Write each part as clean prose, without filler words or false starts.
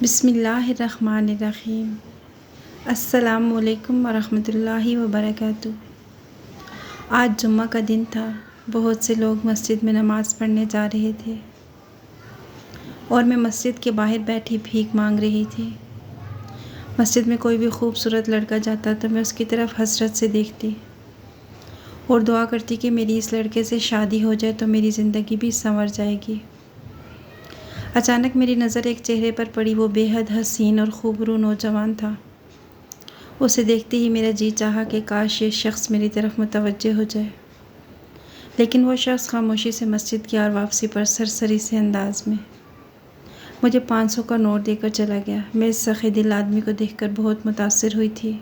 बिस्मिल्लाहिर्रहमानिर्रहीम। अस्सलामुअलैकुम वरहमतुल्लाहि वबरकातुह। आज जुम्मा का दिन था। बहुत से लोग मस्जिद में नमाज़ पढ़ने जा रहे थे और मैं मस्जिद के बाहर बैठी भीख मांग रही थी। मस्जिद में कोई भी खूबसूरत लड़का जाता तो मैं उसकी तरफ हसरत से देखती और दुआ करती कि मेरी इस लड़के से शादी हो जाए तो मेरी ज़िंदगी भी संवर जाएगी। अचानक मेरी नज़र एक चेहरे पर पड़ी। वो बेहद हसीन और खूबरू नौजवान था। उसे देखते ही मेरा जी चाहा कि काश ये शख्स मेरी तरफ मुतवज्जह हो जाए, लेकिन वो शख्स खामोशी से मस्जिद की ओर वापसी पर सरसरी से अंदाज में मुझे 500 का नोट देकर चला गया। मैं इस सख़ी दिल आदमी को देखकर बहुत मुतासिर हुई थी।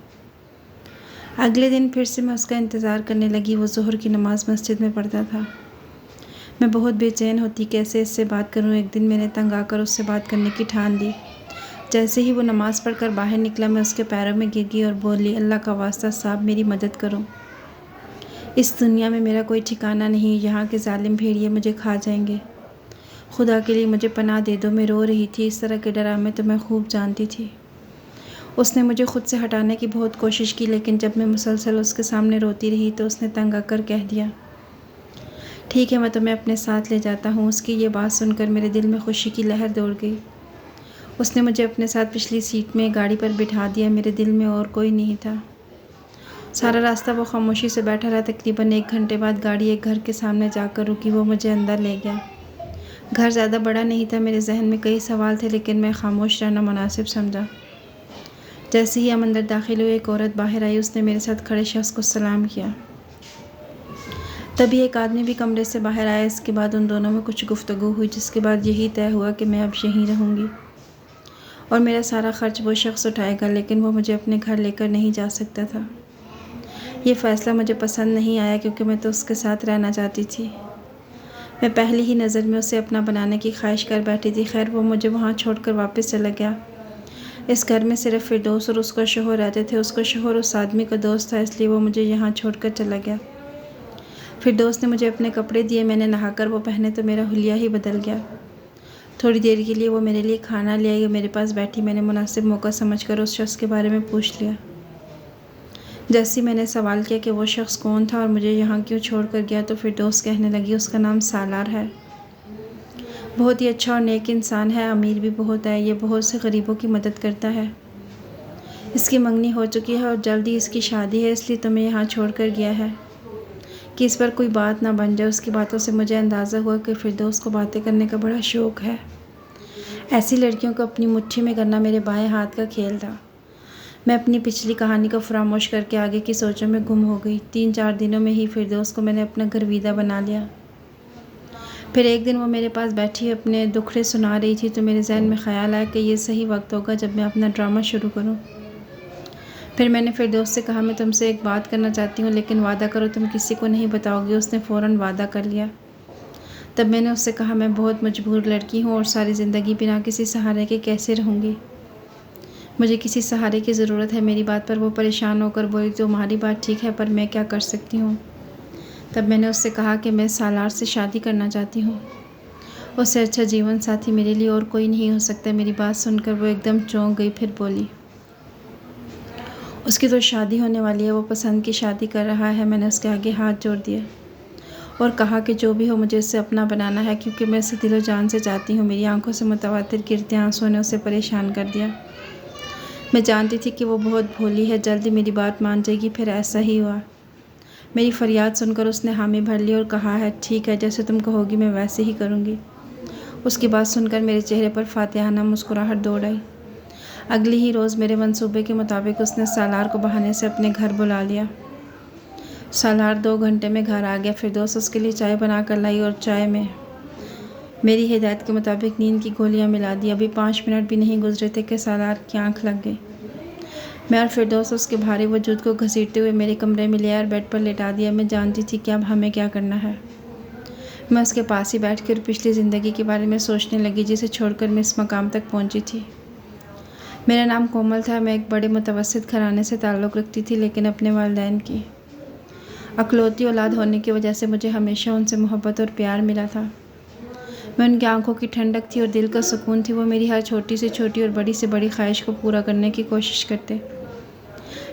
अगले दिन फिर से मैं उसका इंतज़ार करने लगी। वो ज़ोहर की नमाज़ मस्जिद में पढ़ता था। मैं बहुत बेचैन होती, कैसे इससे बात करूं। एक दिन मैंने तंग आकर उससे बात करने की ठान ली। जैसे ही वो नमाज़ पढ़कर बाहर निकला, मैं उसके पैरों में गिर गई और बोली, अल्लाह का वास्ता साहब, मेरी मदद करो। इस दुनिया में मेरा कोई ठिकाना नहीं। यहाँ के जालिम भेड़िए मुझे खा जाएंगे। खुदा के लिए मुझे पनाह दे दो। मैं रो रही थी। इस तरह के डरामे तो मैं खूब जानती थी। उसने मुझे खुद से हटाने की बहुत कोशिश की, लेकिन जब मैं मुसलसल उसके सामने रोती रही तो उसने तंग आकर कह दिया, ठीक है, मैं तुम्हें अपने साथ ले जाता हूँ। उसकी ये बात सुनकर मेरे दिल में खुशी की लहर दौड़ गई। उसने मुझे अपने साथ पिछली सीट में गाड़ी पर बिठा दिया। मेरे दिल में और कोई नहीं था। सारा रास्ता वो खामोशी से बैठा रहा। तकरीबन 1 घंटे बाद गाड़ी एक घर के सामने जाकर रुकी। वो मुझे अंदर ले गया। घर ज़्यादा बड़ा नहीं था। मेरे जहन में कई सवाल थे, लेकिन मैं खामोश रहना मुनासिब समझा। जैसे ही हम अंदर दाखिल हुए, एक औरत बाहर आई। उसने मेरे साथ खड़े शख्स को सलाम किया। तभी एक आदमी भी कमरे से बाहर आया। इसके बाद उन दोनों में कुछ गुफ्तगू हुई, जिसके बाद यही तय हुआ कि मैं अब यहीं रहूँगी और मेरा सारा खर्च वो शख्स उठाएगा, लेकिन वो मुझे अपने घर लेकर नहीं जा सकता था। ये फ़ैसला मुझे पसंद नहीं आया, क्योंकि मैं तो उसके साथ रहना चाहती थी। मैं पहली ही नज़र में उसे अपना बनाने की ख्वाहिश कर बैठी थी। खैर, वो मुझे वहाँ छोड़कर वापस चला गया। इस घर में सिर्फ फिरदौस और उसका शोहर रहते थे। उसका शोहर उस आदमी का दोस्त था, इसलिए वो मुझे यहाँ छोड़कर चला गया। फिर दोस्त ने मुझे अपने कपड़े दिए। मैंने नहाकर वो पहने तो मेरा हुलिया ही बदल गया। थोड़ी देर के लिए वो मेरे लिए खाना ले आई और मेरे पास बैठी। मैंने मुनासिब मौका समझकर उस शख्स के बारे में पूछ लिया। जैसे ही मैंने सवाल किया कि वो शख्स कौन था और मुझे यहाँ क्यों छोड़ कर गया, तो फिर दोस्त कहने लगी, उसका नाम सालार है। बहुत ही अच्छा और नेक इंसान है। अमीर भी बहुत है। ये बहुत से गरीबों की मदद करता है। इसकी मंगनी हो चुकी है और जल्दी इसकी शादी है, इसलिए तुम्हें यहाँ छोड़ कर गया है कि इस पर कोई बात ना बन जाए। उसकी बातों से मुझे अंदाज़ा हुआ कि फिरदौस को बातें करने का बड़ा शौक़ है। ऐसी लड़कियों को अपनी मुट्ठी में करना मेरे बाएं हाथ का खेल था। मैं अपनी पिछली कहानी को फरामोश करके आगे की सोचों में गुम हो गई। 3-4 दिनों में ही फिरदौस को मैंने अपना गर्विदा बना लिया। फिर एक दिन वो मेरे पास बैठी अपने दुखड़े सुना रही थी, तो मेरे जहन में ख़्याल आया कि ये सही वक्त होगा जब मैं अपना ड्रामा शुरू करूँ। फिर मैंने फिरदौस से कहा, मैं तुमसे एक बात करना चाहती हूँ, लेकिन वादा करो तुम किसी को नहीं बताओगी। उसने फ़ौरन वादा कर लिया। तब मैंने उससे कहा, मैं बहुत मजबूर लड़की हूँ और सारी ज़िंदगी बिना किसी सहारे के कैसे रहूँगी। मुझे किसी सहारे की ज़रूरत है। मेरी बात पर वो परेशान होकर बोली, तुम्हारी बात ठीक है, पर मैं क्या कर सकती हूँ। तब मैंने उससे कहा कि मैं सालार से शादी करना चाहती हूँ। उससे अच्छा जीवन साथी मेरे लिए और कोई नहीं हो सकता। मेरी बात सुनकर वो एकदम चौंक गई। फिर बोली, उसकी तो शादी होने वाली है, वो पसंद की शादी कर रहा है। मैंने उसके आगे हाथ जोड़ दिया और कहा कि जो भी हो, मुझे उससे अपना बनाना है, क्योंकि मैं उसे दिलो जान से चाहती हूँ। मेरी आंखों से मुतवातिर गिरते आंसुओं ने उसे परेशान कर दिया। मैं जानती थी कि वो बहुत भोली है, जल्दी मेरी बात मान जाएगी। फिर ऐसा ही हुआ। मेरी फरियाद सुनकर उसने हामी भर ली और कहा है, ठीक है, जैसे तुम कहोगी मैं वैसे ही करूँगी। उसकी बात सुनकर मेरे चेहरे पर फातिहाना मुस्कुराहट दौड़ आई। अगले ही रोज़ मेरे मंसूबे के मुताबिक उसने सालार को बहाने से अपने घर बुला लिया। सालार 2 घंटे में घर आ गया। फिरदौस उसके लिए चाय बना कर लाई और चाय में मेरी हिदायत के मुताबिक नींद की गोलियां मिला दी। अभी 5 मिनट भी नहीं गुजरे थे कि सालार की आंख लग गई। मैं और फिरदौस उसके भारी वजूद को घसीटते हुए मेरे कमरे में ले आया और बेड पर लेटा दिया। मैं जानती थी कि अब हमें क्या करना है। मैं उसके पास ही बैठकर पिछली ज़िंदगी के बारे में सोचने लगी, जिसे छोड़कर मैं इस मकाम तक पहुंची थी। मेरा नाम कोमल था। मैं एक बड़े मुतवस्सित घराने से ताल्लुक़ रखती थी, लेकिन अपने वालिदैन की अकलौती औलाद होने की वजह से मुझे हमेशा उनसे मोहब्बत और प्यार मिला था। मैं उनकी आंखों की ठंडक थी और दिल का सुकून थी। वो मेरी हर छोटी से छोटी और बड़ी से बड़ी ख्वाहिश को पूरा करने की कोशिश करते।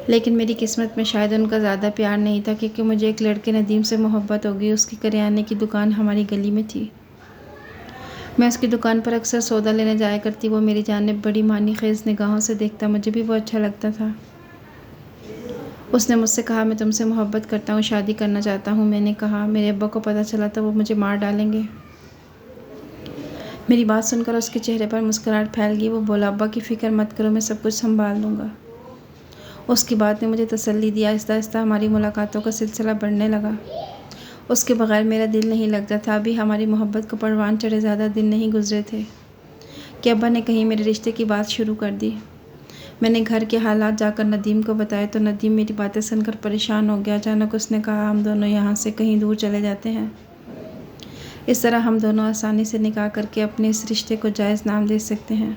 लेकिन मेरी किस्मत में शायद उनका ज़्यादा प्यार नहीं था, क्योंकि मुझे एक लड़के नदीम से मोहब्बत हो गई। उसकी करियाने की दुकान हमारी गली में थी। मैं उसकी दुकान पर अक्सर सौदा लेने जाया करती। वो मेरी जानिब बड़ी मानी खेज़ निगाहों से देखता। मुझे भी वो अच्छा लगता था। उसने मुझसे कहा, मैं तुमसे मोहब्बत करता हूँ, शादी करना चाहता हूँ। मैंने कहा, मेरे अब्बा को पता चला तो वो मुझे मार डालेंगे। मेरी बात सुनकर उसके चेहरे पर मुस्कुराहट फैल गई। वो बोला, अब्बा की फ़िक्र मत करो, मैं सब कुछ संभाल लूँगा। उसकी बात ने मुझे तसल्ली दी। आहिस्ता आहिस्ता हमारी मुलाकातों का सिलसिला बढ़ने लगा। उसके बगैर मेरा दिल नहीं लगता था। अभी हमारी मोहब्बत को परवान चढ़े ज़्यादा दिन नहीं गुजरे थे कि अब्बा ने कहीं मेरे रिश्ते की बात शुरू कर दी। मैंने घर के हालात जाकर नदीम को बताए तो नदीम मेरी बातें सुनकर परेशान हो गया। अचानक उसने कहा, हम दोनों यहाँ से कहीं दूर चले जाते हैं। इस तरह हम दोनों आसानी से निकाह करके अपने इस रिश्ते को जायज़ नाम दे सकते हैं।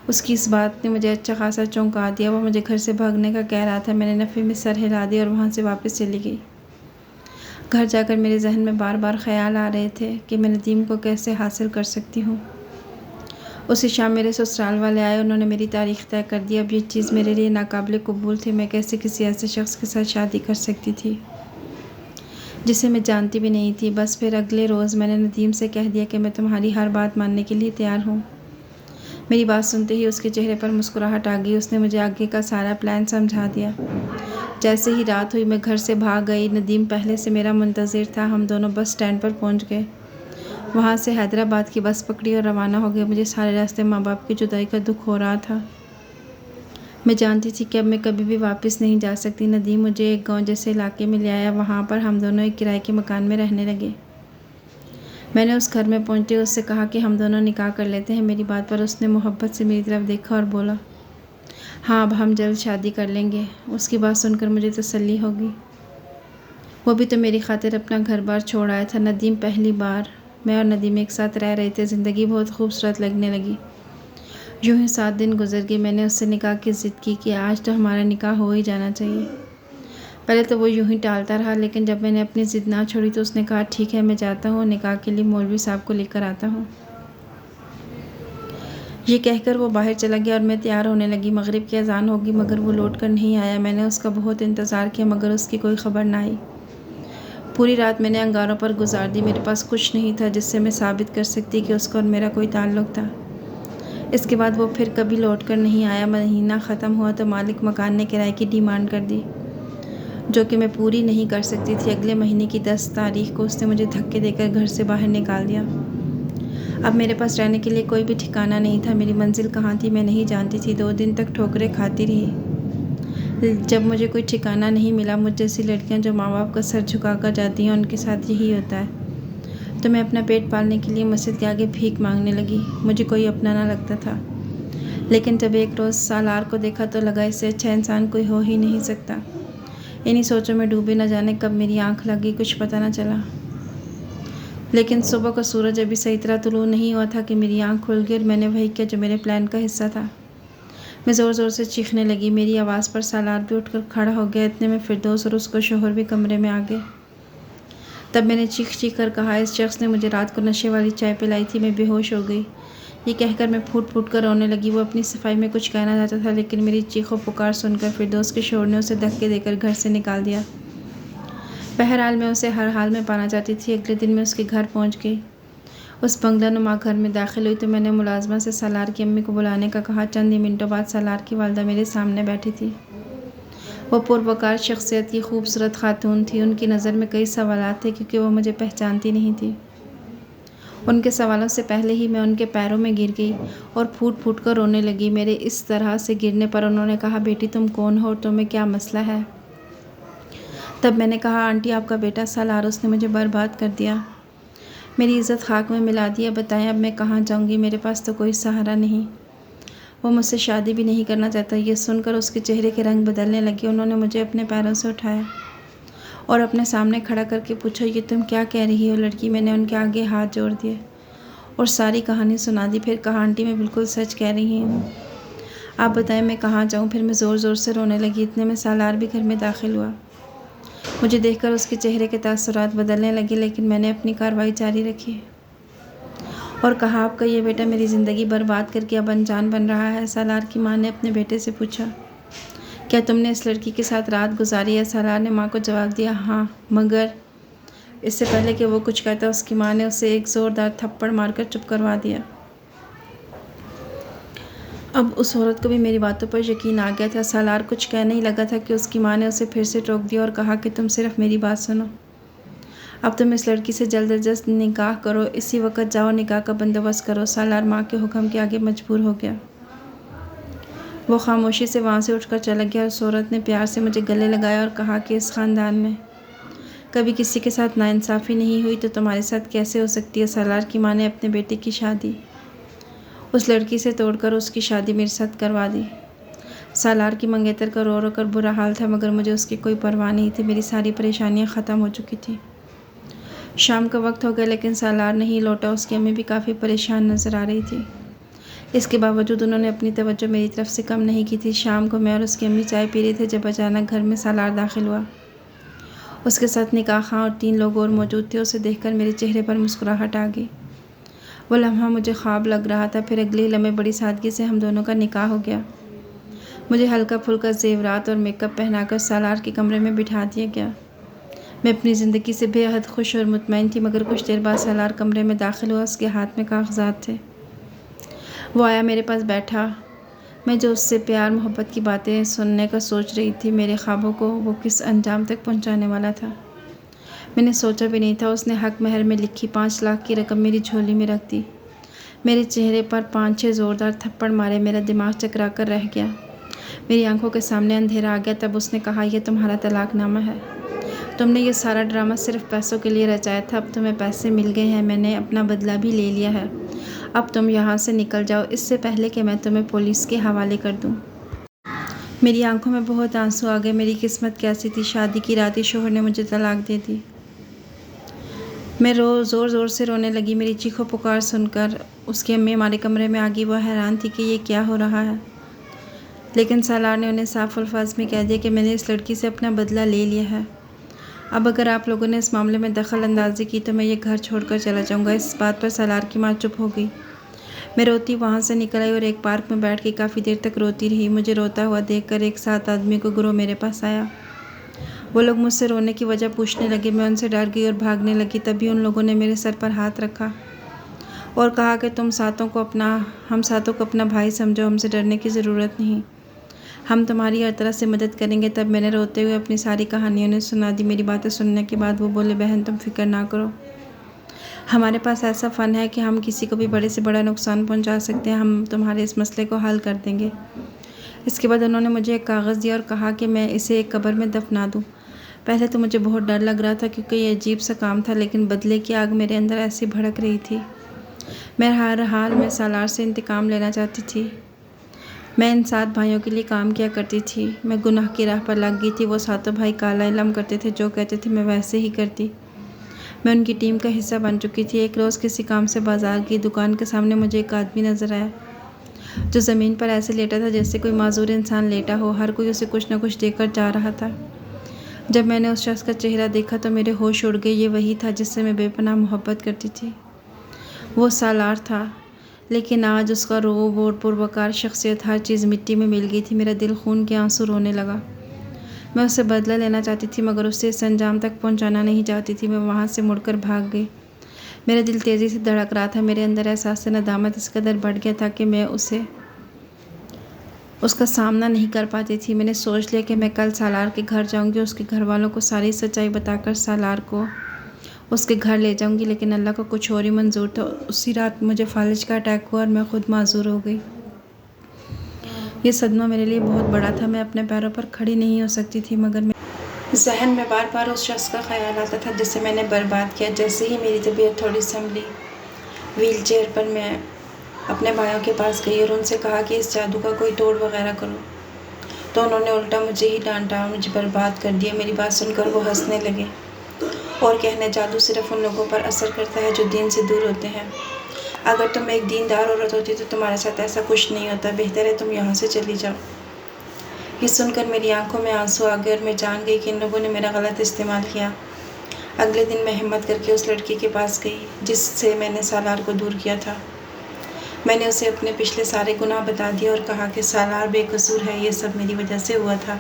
उसकी इस बात ने मुझे अच्छा खासा चौंका दिया। वो मुझे घर से भागने का कह रहा था। मैंने नफ़े में सर हिला दिया और वहाँ से वापस चली गई। घर जाकर मेरे जहन में बार बार ख्याल आ रहे थे कि मैं नदीम को कैसे हासिल कर सकती हूँ। उसी शाम मेरे ससुराल वाले आए। उन्होंने मेरी तारीख़ तय कर दी। अब ये चीज़ मेरे लिए नाकाबिले कबूल थी। मैं कैसे किसी ऐसे शख्स के साथ शादी कर सकती थी जिसे मैं जानती भी नहीं थी। बस फिर अगले रोज़ मैंने नदीम से कह दिया कि मैं तुम्हारी हर बात मानने के लिए तैयार हूँ। मेरी बात सुनते ही उसके चेहरे पर मुस्कुराहट आ गई। उसने मुझे आगे का सारा प्लान समझा दिया। जैसे ही रात हुई मैं घर से भाग गई। नदीम पहले से मेरा मुंतज़िर था। हम दोनों बस स्टैंड पर पहुंच गए। वहां से हैदराबाद की बस पकड़ी और रवाना हो गए। मुझे सारे रास्ते माँ बाप की जुदाई का दुख हो रहा था। मैं जानती थी कि अब मैं कभी भी वापस नहीं जा सकती। नदीम मुझे एक गांव जैसे इलाके में ले आया। वहाँ पर हम दोनों एक किराए के मकान में रहने लगे। मैंने उस घर में पहुँचते उससे कहा कि हम दोनों निकाह कर लेते हैं। मेरी बात पर उसने मोहब्बत से मेरी तरफ देखा और बोला, हाँ, अब हम जल्द शादी कर लेंगे। उसकी बात सुनकर मुझे तसल्ली होगी। वो भी तो मेरी खातिर अपना घर बार छोड़ आया था। नदीम पहली बार मैं और नदीम एक साथ रह रहे थे। ज़िंदगी बहुत खूबसूरत लगने लगी। यूँ ही 7 दिन गुजर गए। मैंने उससे निकाह की ज़िद की कि आज तो हमारा निकाह हो ही जाना चाहिए। पहले तो वो यूँ ही टालता रहा, लेकिन जब मैंने अपनी ज़िद ना छोड़ी तो उसने कहा, ठीक है, मैं जाता हूँ, निकाह के लिए मौलवी साहब को लेकर आता हूँ। ये कहकर वो बाहर चला गया और मैं तैयार होने लगी। मगरिब की अजान होगी मगर वो लौट कर नहीं आया। मैंने उसका बहुत इंतज़ार किया मगर उसकी कोई ख़बर ना आई। पूरी रात मैंने अंगारों पर गुजार दी। मेरे पास कुछ नहीं था जिससे मैं साबित कर सकती कि उसका और मेरा कोई ताल्लुक़ था। इसके बाद वो फिर कभी लौट कर नहीं आया। महीना ख़त्म हुआ तो मालिक मकान ने किराए की डिमांड कर दी, जो कि मैं पूरी नहीं कर सकती थी। अगले महीने की 10 तारीख को उसने मुझे धक्के देकर घर से बाहर निकाल दिया। अब मेरे पास रहने के लिए कोई भी ठिकाना नहीं था। मेरी मंजिल कहाँ थी मैं नहीं जानती थी। 2 दिन तक ठोकरें खाती रही। जब मुझे कोई ठिकाना नहीं मिला, मुझ जैसी लड़कियाँ जो माँ बाप का सर झुका कर जाती हैं, उनके साथ यही होता है। तो मैं अपना पेट पालने के लिए मस्जिद के आगे भीख मांगने लगी। मुझे कोई अपना ना लगता था। लेकिन जब एक रोज़ सालार को देखा तो लगा, इससे अच्छा इंसान कोई हो ही नहीं सकता। इन्हीं सोचों में डूबे, न जाने कब मेरी आँख लग गई, कुछ पता न चला। लेकिन सुबह का सूरज अभी सही तरह तुलू नहीं हुआ था कि मेरी आँख खुल गई और मैंने वही किया जो मेरे प्लान का हिस्सा था। मैं ज़ोर ज़ोर से चीखने लगी। मेरी आवाज़ पर सालार भी उठकर खड़ा हो गया। इतने में फिरदौस और उसका शोहर भी कमरे में आ गए। तब मैंने चीख चीख कर कहा, इस शख्स ने मुझे रात को नशे वाली चाय पिलाई थी। मैं बेहोश हो गई। ये कहकर मैं फूट फूट कर रोने लगी। वो अपनी सफाई में कुछ कहना चाहता था, लेकिन मेरी चीखों पुकार सुनकर फिरदौस के शोहर ने उसे धक्के देकर घर से निकाल दिया। बहरहाल मैं उसे हर हाल में पाना चाहती थी। अगले दिन मैं उसके घर पहुंच गई। उस बंगला नुमा घर में दाखिल हुई तो मैंने मुलाजमा से सालार की अम्मी को बुलाने का कहा। चंद ही मिनटों बाद सालार की वालदा मेरे सामने बैठी थी। वो पुरवकार शख्सियत की खूबसूरत खातून थी। उनकी नज़र में कई सवालात थे क्योंकि वो मुझे पहचानती नहीं थी। उनके सवालों से पहले ही मैं उनके पैरों में गिर गई और फूट फूट कर रोने लगी। मेरे इस तरह से गिरने पर उन्होंने कहा, बेटी तुम कौन हो और तुम्हें क्या मसला है? तब मैंने कहा, आंटी आपका बेटा सालार, उसने मुझे बर्बाद कर दिया, मेरी इज़्ज़त खाक में मिला दी। अब बताएं अब मैं कहाँ जाऊँगी? मेरे पास तो कोई सहारा नहीं। वो मुझसे शादी भी नहीं करना चाहता। ये सुनकर उसके चेहरे के रंग बदलने लगे। उन्होंने मुझे अपने पैरों से उठाया और अपने सामने खड़ा करके पूछा, ये तुम क्या कह रही हो लड़की? मैंने उनके आगे हाथ जोड़ दिए और सारी कहानी सुना दी। फिर कहा, आंटी मैं बिल्कुल सच कह रही हूँ, आप बताएं मैं कहाँ जाऊँ? फिर मैं ज़ोर ज़ोर से रोने लगी। इतने में सालार भी घर में दाखिल हुआ। मुझे देखकर उसके चेहरे के तासुरात बदलने लगे, लेकिन मैंने अपनी कार्रवाई जारी रखी। और कहा, आपका ये बेटा मेरी ज़िंदगी बर्बाद करके अब अनजान बन रहा है। सालार की माँ ने अपने बेटे से पूछा, क्या तुमने इस लड़की के साथ रात गुजारी है? सालार ने माँ को जवाब दिया, हाँ, मगर इससे पहले कि वो कुछ कहता उसकी माँ ने उसे एक ज़ोरदार थप्पड़ मारकर चुप करवा दिया। अब उस औरत को भी मेरी बातों पर यकीन आ गया था। सालार कुछ कह नहीं लगा था कि उसकी माँ ने उसे फिर से टोक दिया और कहा कि तुम सिर्फ मेरी बात सुनो। अब तुम इस लड़की से जल्द अज जल्द निकाह करो, इसी वक्त जाओ निकाह का बंदोबस्त करो। सालार माँ के हुक्म के आगे मजबूर हो गया। वो खामोशी से वहाँ से उठकर चला गया और उस औरत ने प्यार से मुझे गले लगाया और कहा कि इस ख़ानदान में कभी किसी के साथ नाइंसाफ़ी नहीं हुई तो तुम्हारे साथ कैसे हो सकती है? सालार की माँ ने अपने बेटे की शादी उस लड़की से तोड़कर उसकी शादी मेरे साथ करवा दी। सालार की मंगेतर का रो रो कर बुरा हाल था, मगर मुझे उसकी कोई परवाह नहीं थी। मेरी सारी परेशानियां ख़त्म हो चुकी थी। शाम का वक्त हो गया लेकिन सालार नहीं लौटा। उसकी अम्मी भी काफ़ी परेशान नज़र आ रही थी। इसके बावजूद उन्होंने अपनी तवज्जो मेरी तरफ से कम नहीं की थी। शाम को मैं और उसकी अम्मी चाय पी रहे थे जब अचानक घर में सालार दाखिल हुआ। उसके साथ निकाह खां और 3 लोग और मौजूद थे। उसे देखकर मेरे चेहरे पर मुस्कुराहट आ गई। वो लम्हा मुझे ख्वाब लग रहा था। फिर अगले लम्हे बड़ी सादगी से हम दोनों का निकाह हो गया। मुझे हल्का फुल्का ज़ेवरात और मेकअप पहनाकर सालार के कमरे में बिठा दिया गया। मैं अपनी ज़िंदगी से बेहद खुश और मुतमईन थी, मगर कुछ देर बाद सालार कमरे में दाखिल हुआ। उसके हाथ में कागजात थे। वो आया, मेरे पास बैठा। मैं जो उससे प्यार मोहब्बत की बातें सुनने का सोच रही थी, मेरे ख्वाबों को वो किस अंजाम तक पहुंचाने वाला था, मैंने सोचा भी नहीं था। उसने हक महर में लिखी 5 लाख की रकम मेरी झोली में रख दी। मेरे चेहरे पर 5-6 ज़ोरदार थप्पड़ मारे। मेरा दिमाग चकरा कर रह गया। मेरी आंखों के सामने अंधेरा आ गया। तब उसने कहा, यह तुम्हारा तलाकनामा है। तुमने ये सारा ड्रामा सिर्फ पैसों के लिए रचाया था। अब तुम्हें पैसे मिल गए हैं, मैंने अपना बदला भी ले लिया है। अब तुम यहाँ से निकल जाओ, इससे पहले कि मैं तुम्हें पुलिस के हवाले कर दूँ। मेरी आंखों में बहुत आंसू आ गए। मेरी किस्मत कैसी थी, शादी की रात ही शोहर ने मुझे तलाक दे दी। मैं ज़ोर ज़ोर से रोने लगी। मेरी चीखों पुकार सुनकर उसकी अम्मी हमारे कमरे में आ गई। वह हैरान थी कि ये क्या हो रहा है, लेकिन सालार ने उन्हें साफ अल्फाज में कह दिया कि मैंने इस लड़की से अपना बदला ले लिया है। अब अगर आप लोगों ने इस मामले में दखल अंदाजी की तो मैं ये घर छोड़कर चला जाऊँगा। इस बात पर सालार की माँ चुप हो गई। मैं रोती वहाँ से निकल आई और एक पार्क में बैठ के काफ़ी देर तक रोती रही। मुझे रोता हुआ देखकर एक 7 आदमी को गिरोह मेरे पास आया। वो लोग मुझसे रोने की वजह पूछने लगे। मैं उनसे डर गई और भागने लगी। तभी उन लोगों ने मेरे सर पर हाथ रखा और कहा कि हम सातों को अपना भाई समझो, हमसे डरने की ज़रूरत नहीं, हम तुम्हारी हर तरह से मदद करेंगे। तब मैंने रोते हुए अपनी सारी कहानियों ने सुना दी। मेरी बातें सुनने के बाद वो बोले, बहन तुम फिक्र ना करो, हमारे पास ऐसा फ़न है कि हम किसी को भी बड़े से बड़ा नुकसान पहुंचा सकते हैं। हम तुम्हारे इस मसले को हल कर देंगे। इसके बाद उन्होंने मुझे एक कागज़ दिया और कहा कि मैं इसे एक कब्र में दफना दूँ। पहले तो मुझे बहुत डर लग रहा था क्योंकि ये अजीब सा काम था, लेकिन बदले की आग मेरे अंदर ऐसी भड़क रही थी। मैं हर हाल में सालार से इंतकाम लेना चाहती थी। मैं इन 7 भाइयों के लिए काम किया करती थी। मैं गुनाह की राह पर लग गई थी। वो 7 भाई काला इल्म करते थे, जो कहते थे मैं वैसे ही करती। मैं उनकी टीम का हिस्सा बन चुकी थी। एक रोज़ किसी काम से बाज़ार की दुकान के सामने मुझे एक आदमी नज़र आया जो ज़मीन पर ऐसे लेटा था जैसे कोई माजूर इंसान लेटा हो। हर कोई उसे कुछ न कुछ देकर जा रहा था। जब मैंने उस शख्स का चेहरा देखा तो मेरे होश उड़ गए। ये वही था जिससे मैं बेपनाह मोहब्बत करती थी। वो सालार था, लेकिन आज उसका रोब और पुरवकार शख्सियत, हर चीज़ मिट्टी में मिल गई थी। मेरा दिल खून के आंसू रोने लगा। मैं उससे बदला लेना चाहती थी, मगर उससे इस अंजाम तक पहुंचाना नहीं चाहती थी। मैं वहाँ से मुड़कर भाग गई। मेरा दिल तेज़ी से धड़क रहा था। मेरे अंदर एहसास नदामत इस कदर बढ़ गया था कि मैं उसका सामना नहीं कर पाती थी। मैंने सोच लिया कि मैं कल सालार के घर जाऊंगी, उसके घर वालों को सारी सच्चाई बताकर सालार को उसके घर ले जाऊंगी, लेकिन अल्लाह को कुछ और ही मंजूर था। उसी रात मुझे फालिज का अटैक हुआ और मैं खुद माजूर हो गई। ये सदमा मेरे लिए बहुत बड़ा था। मैं अपने पैरों पर खड़ी नहीं हो सकती थी, मगर मेरे जहन में बार बार उस शख्स का ख्याल आता था जिसे मैंने बर्बाद किया। जैसे ही मेरी तबीयत थोड़ी संभली, व्हील चेयर पर मैं अपने भाइयों के पास गई और उनसे कहा कि इस जादू का कोई तोड़ वगैरह करो, तो उन्होंने उल्टा मुझे ही डांटा और मुझे बर्बाद कर दिया। मेरी बात सुनकर वो हंसने लगे और कहने, जादू सिर्फ उन लोगों पर असर करता है जो दीन से दूर होते हैं। अगर तुम एक दीनदार औरत होती तो तुम्हारे साथ ऐसा कुछ नहीं होता। बेहतर है तुम यहाँ से चली जाओ। ये सुनकर मेरी आंखों में आंसू आ गए और मैं जान गई कि इन लोगों ने मेरा गलत इस्तेमाल किया। अगले दिन मैं हिम्मत करके उस लड़की के पास गई जिससे मैंने सालार को दूर किया था। मैंने उसे अपने पिछले सारे गुनाह बता दिए और कहा कि सालार बेकसूर है, ये सब मेरी वजह से हुआ था।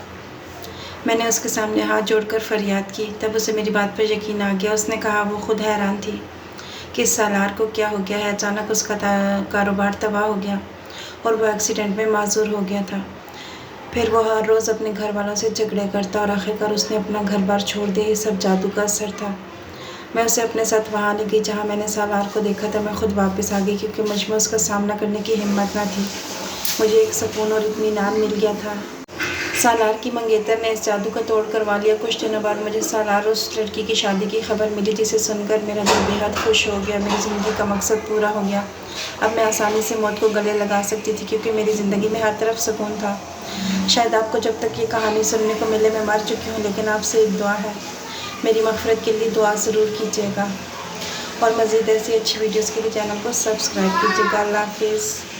मैंने उसके सामने हाथ जोड़कर फरियाद की। तब उसे मेरी बात पर यकीन आ गया। उसने कहा वो खुद हैरान थी कि सालार को क्या हो गया है। अचानक उसका कारोबार तबाह हो गया और वो एक्सीडेंट में माजूर हो गया था। फिर वो हर रोज़ अपने घर वालों से झगड़े करता और आखिरकार उसने अपना घर बार छोड़ दिया। ये सब जादू का असर था। मैं उसे अपने साथ वहाँ ले गई जहाँ मैंने सालार को देखा था। मैं खुद वापस आ गई क्योंकि मुझ में उसका सामना करने की हिम्मत न थी। मुझे एक सुकून और इत्मीनान मिल गया था। सालार की मंगेतर ने इस जादू का तोड़ करवा लिया। कुछ दिनों बाद मुझे सालार उस लड़की की शादी की खबर मिली जिसे सुनकर मेरा दिल बेहद खुश हो गया। मेरी ज़िंदगी का मकसद पूरा हो गया। अब मैं आसानी से मौत को गले लगा सकती थी क्योंकि मेरी ज़िंदगी में हर तरफ सुकून था। शायद आपको जब तक ये कहानी सुनने को मिले मैं मर चुकी हूँ, लेकिन आपसे एक दुआ है, मेरी मग़फ़िरत के लिए दुआ ज़रूर कीजिएगा और मज़ीद ऐसी अच्छी वीडियोज़ के लिए चैनल को सब्सक्राइब कीजिएगा। अल्लाह हाफ़िज़।